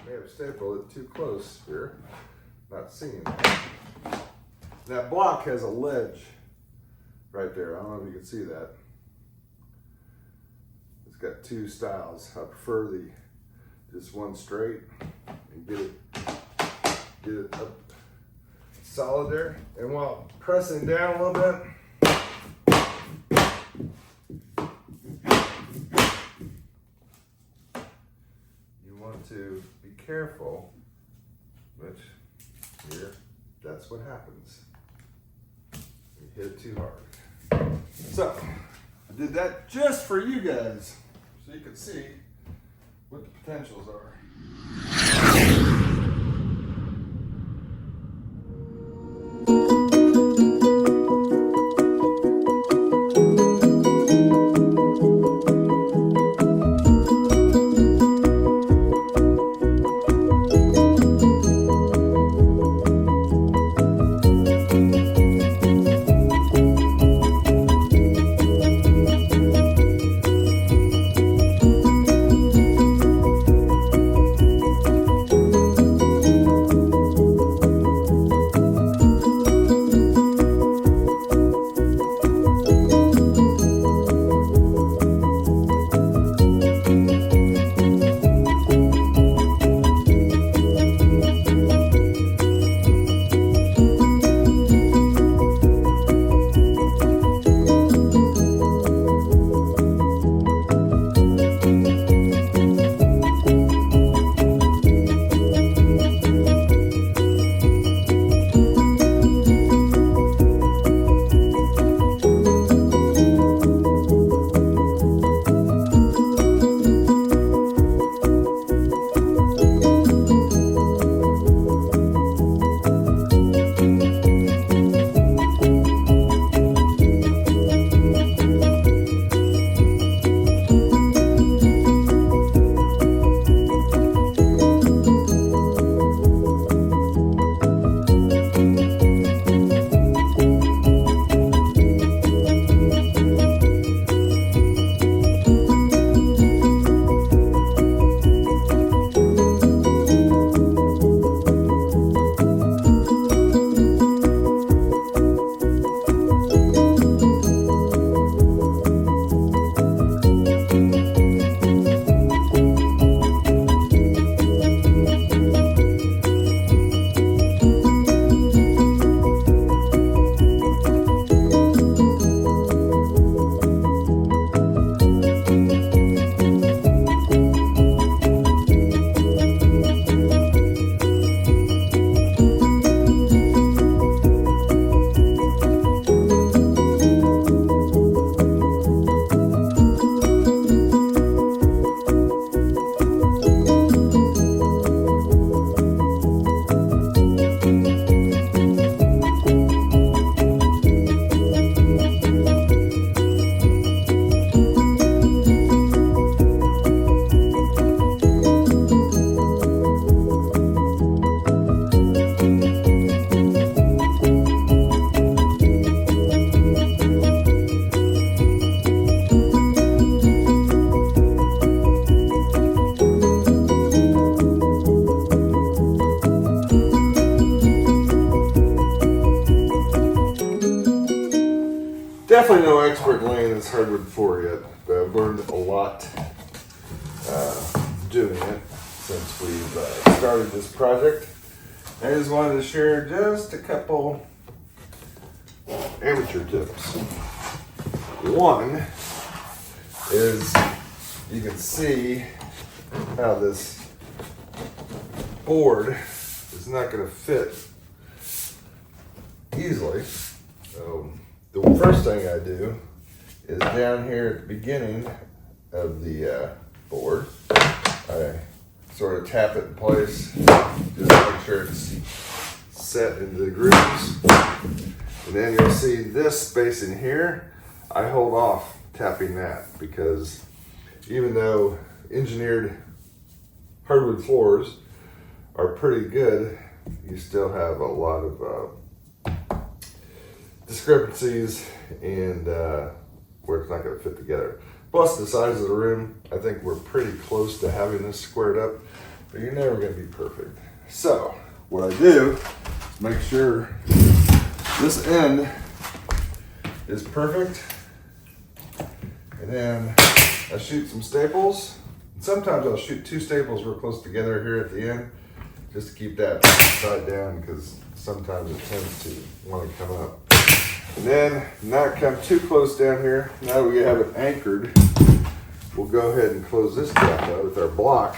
may have stapled it too close here, not seeing. That block has a ledge right there. I don't know if you can see that. It's got two styles. I prefer the just one straight and get it up solid there. And while pressing down a little bit, you want to be careful, which here, that's what happens. You hit it too hard. So, I did that just for you guys, so you can see what the potentials are. Definitely no expert laying this hardwood floor yet, but I've learned a lot doing it since we've started this project. I just wanted to share just a couple amateur tips. One is you can see how this board is not going to fit easily. So the first thing I do is down here at the beginning of the board, I sort of tap it in place, just make sure it's set into the grooves. And then you'll see this space in here, I hold off tapping that because even though engineered hardwood floors are pretty good, you still have a lot of discrepancies and where it's not going to fit together. Plus the size of the room, I think we're pretty close to having this squared up. but you're never going to be perfect. So what I do is make sure this end is perfect, and then I shoot some staples. Sometimes I'll shoot 2 staples real close together here at the end, just to keep that side down, because sometimes it tends to want to come up. And then not come too close down here. Now that we have it anchored, we'll go ahead and close this gap out with our block.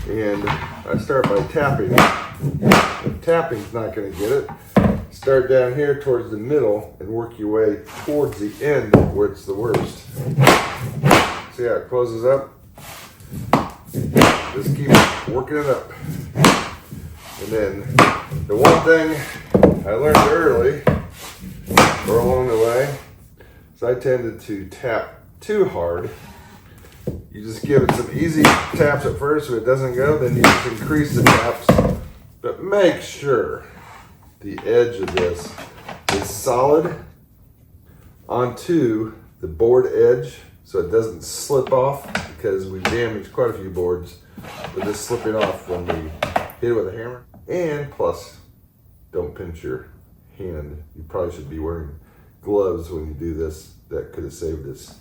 And I start by tapping. If tapping's not going to get it, start down here towards the middle and work your way towards the end where it's the worst. See how it closes up? Just keep working it up. And then the one thing I learned early or along the way is I tended to tap too hard. You just give it some easy taps at first. If it doesn't go, then you just increase the taps. But make sure the edge of this is solid onto the board edge so it doesn't slip off, because we damaged quite a few boards with this slipping off when we hit it with a hammer. And plus, don't pinch your hand. You probably should be wearing gloves when you do this. That could have saved this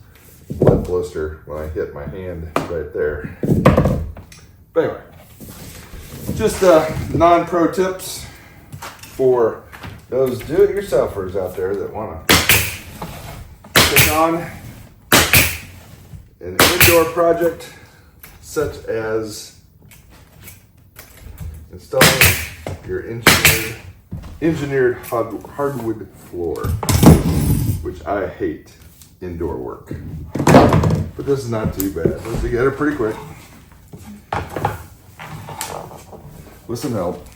blood blister when I hit my hand right there. But anyway, just non-pro tips for those do-it-yourselfers out there that want to take on an indoor project such as installing your engineered hardwood floor, which I hate indoor work. But this is not too bad. Put it together pretty quick with some help.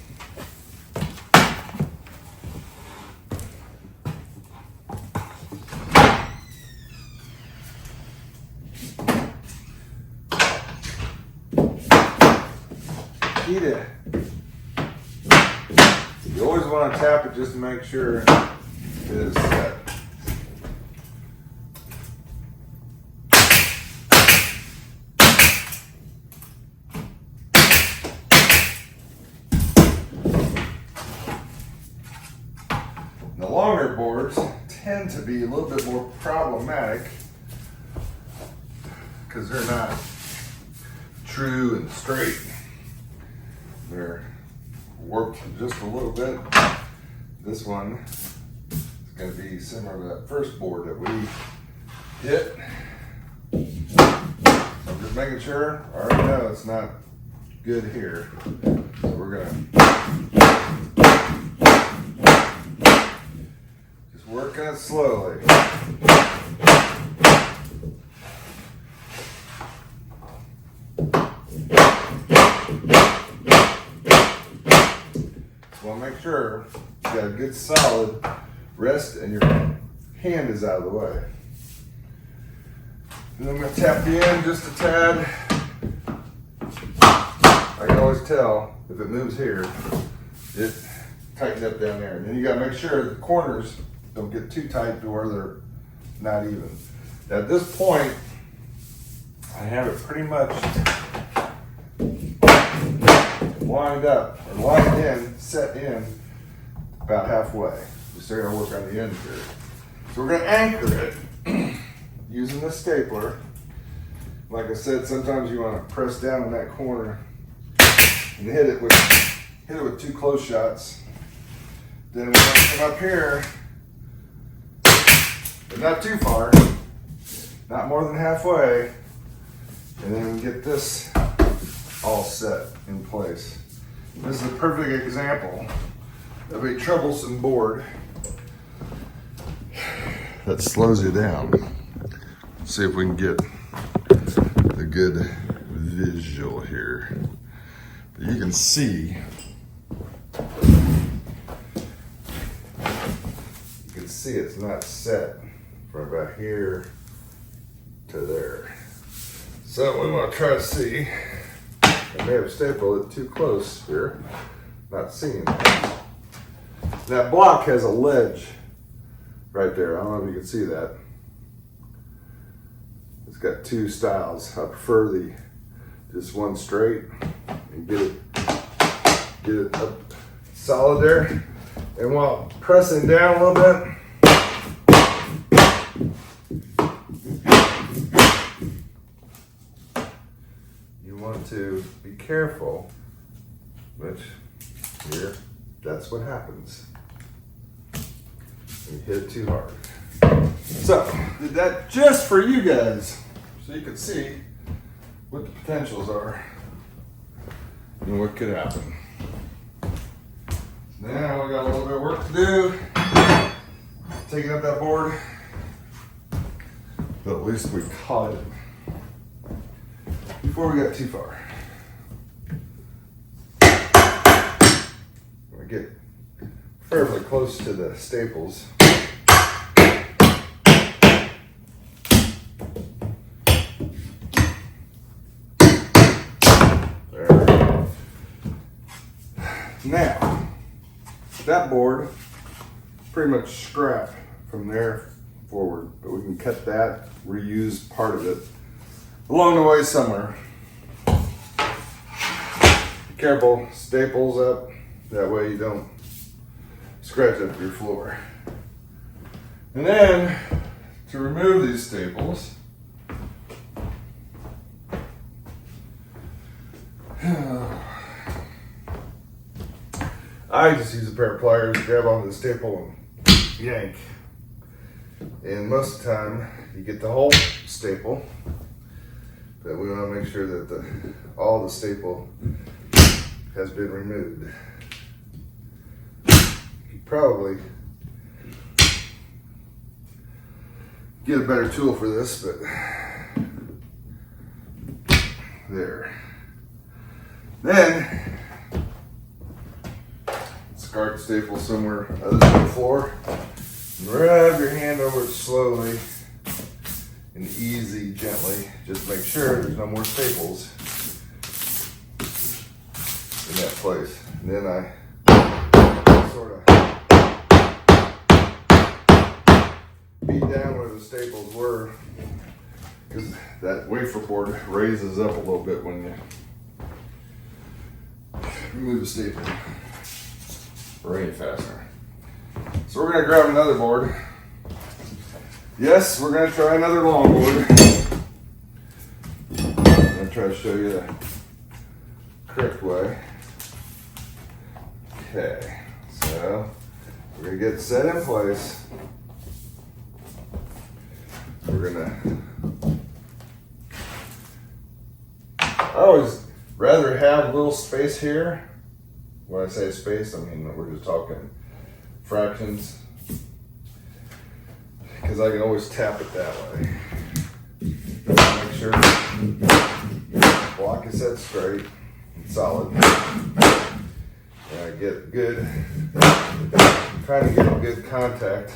You always want to tap it just to make sure it is set. The longer boards tend to be a little bit more problematic because they're not true and straight. They're warped just a little bit. This one is going to be similar to that first board that we hit. I'm just making sure. I already know it's not good here, so we're going to just working it slowly. Well, make sure you got a good solid rest and your hand is out of the way. And I'm going to tap the end just a tad. I can always tell if it moves here, it tightens up down there. And then you got to make sure the corners don't get too tight to where they're not even. Now at this point, I have it pretty much lined up, or lined in, set in about halfway. We still gotta work on the ends here. So we're gonna anchor it using the stapler. Like I said, sometimes you wanna press down in that corner and hit it with 2 close shots. Then we're gonna come up here, but not too far, not more than halfway, and then we get this all set in place. This is a perfect example of a troublesome board that slows you down. Let's see if we can get a good visual here. But you can see, it's not set from about here to there. So we want to try to see. I may have stapled it too close here, not seeing that. That block has a ledge right there. I don't know if you can see that. It's got 2 styles. I prefer the just one straight, and get it up solid there. And while pressing down a little bit, you want to be careful, which here, that's what happens. You hit it too hard. So, did that just for you guys, so you can see what the potentials are and what could happen. Now we got a little bit of work to do, taking up that board, but at least we caught it before we got too far. We get fairly close to the staples. There. Now, that board pretty much scrap from there forward, but we can cut that, reuse part of it along the way somewhere. Be careful, staples up, that way you don't scratch up your floor. And then to remove these staples, I just use a pair of pliers, grab onto the staple and yank. And most of the time you get the whole staple, but we want to make sure that all the staple has been removed. You probably get a better tool for this, but there. Then discard the staple somewhere other than the floor. Rub your hand over it slowly and easy, gently. Just make sure there's no more staples in that place. And then I sort of beat down where the staples were, because that wafer board raises up a little bit when you remove the staple or any fastener. So we're going to grab another board. Yes, we're going to try another long board. I'm going to try to show you the correct way. Okay, so we're going to get set in place. We're going to, I always rather have a little space here. When I say space, I mean we're just talking fractions, because I can always tap it that way. Make sure the block is set straight and solid. And I get good, trying to get a good contact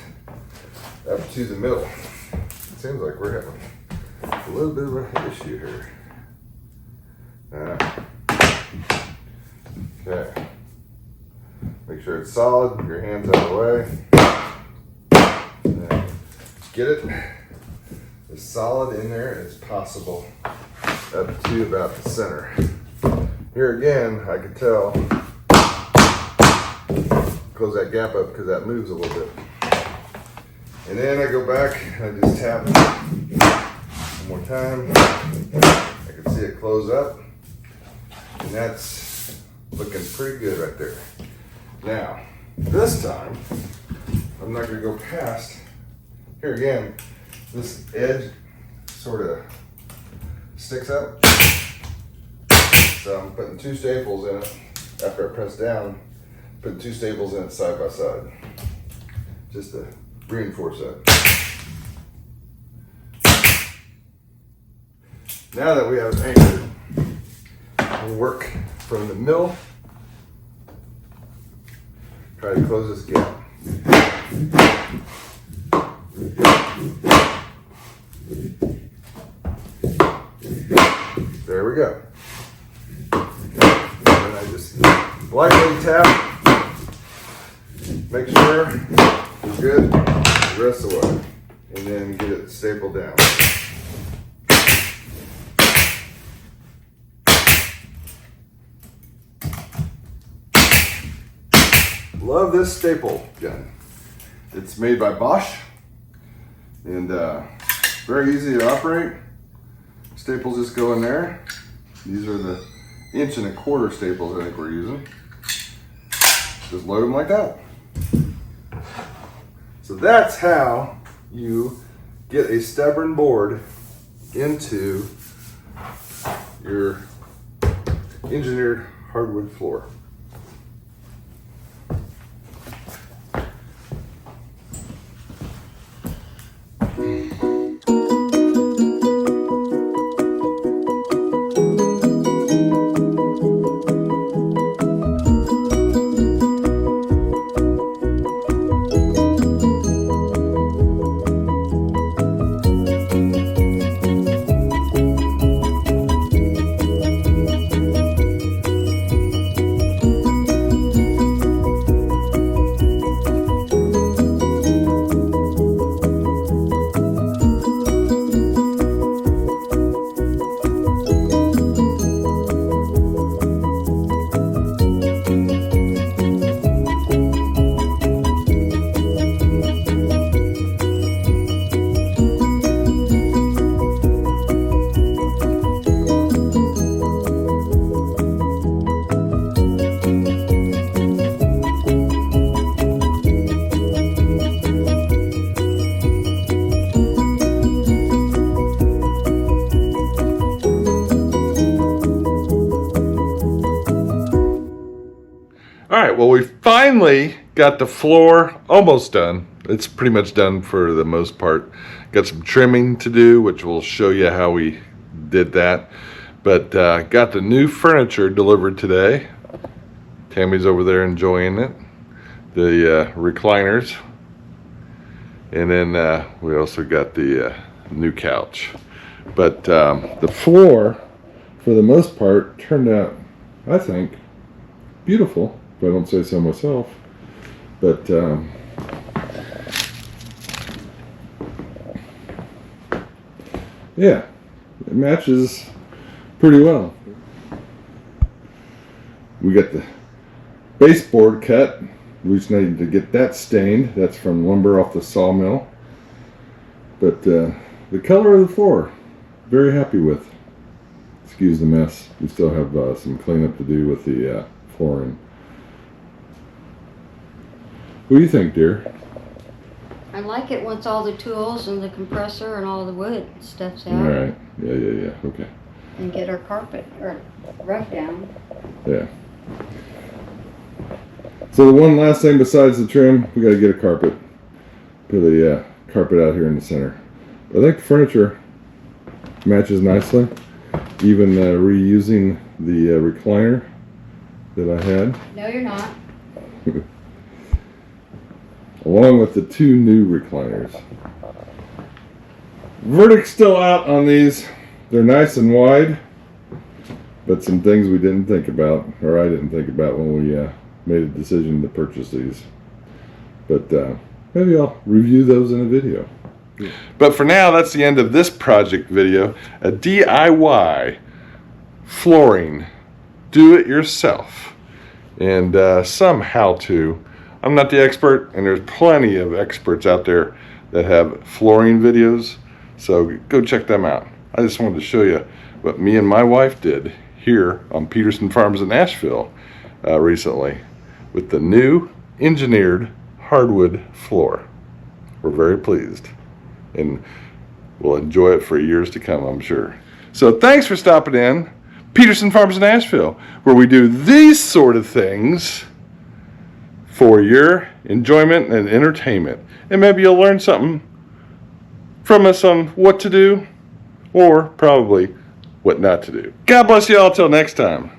up to the middle. It seems like we're having a little bit of an issue here. Okay. Make sure it's solid, your hands out of the way. And get it as solid in there as possible up to about the center. Here again, I can tell, close that gap up because that moves a little bit. And then I go back and I just tap one more time. I can see it close up, and that's looking pretty good right there. Now, this time, I'm not going to go past, here again, this edge sort of sticks up. So I'm putting two staples in it. After I press down, put two staples in it side by side, just to reinforce that. Now that we have it anchored, we'll work from the middle. Try to close this gap. There we go. And I just lightly tap, make sure it's good the rest of the way, and then get it stapled down. love this staple gun. It's made by Bosch and very easy to operate. Staples just go in there. These are the 1¼ inch staples I think we're using. Just load them like that. So that's how you get a stubborn board into your engineered hardwood floor. All right, well, we finally got the floor almost done. It's pretty much done for the most part. Got some trimming to do, which we'll show you how we did that. But got the new furniture delivered today. Tammy's over there enjoying it. The recliners. And then we also got the new couch. But the floor, for the most part, turned out, I think, beautiful. If I don't say so myself. But yeah, it matches pretty well. We got the baseboard cut. We just needed to get that stained. That's from lumber off the sawmill. But the color of the floor, very happy with. Excuse the mess. We still have some cleanup to do with the flooring. What do you think, dear? I like it once all the tools and the compressor and all the wood stuff's out. All right. Yeah. Okay. And get our carpet or rug down. Yeah. So the one last thing besides the trim, we got to get a carpet. Put a carpet out here in the center. I think the furniture matches nicely. Even reusing the recliner that I had. No, you're not. Along with the 2 new recliners. Verdict's still out on these. They're nice and wide, but some things we didn't think about, or I didn't think about when we made a decision to purchase these. But maybe I'll review those in a video. But for now, that's the end of this project video. A DIY flooring, do it yourself, and some how-to. I'm not the expert, and there's plenty of experts out there that have flooring videos, so go check them out. I just wanted to show you what me and my wife did here on Peterson Farms in Nashville recently with the new engineered hardwood floor. We're very pleased, and we'll enjoy it for years to come, I'm sure. So thanks for stopping in Peterson Farms in Nashville, where we do these sort of things for your enjoyment and entertainment. And maybe you'll learn something from us on what to do, or probably what not to do. God bless you all till next time.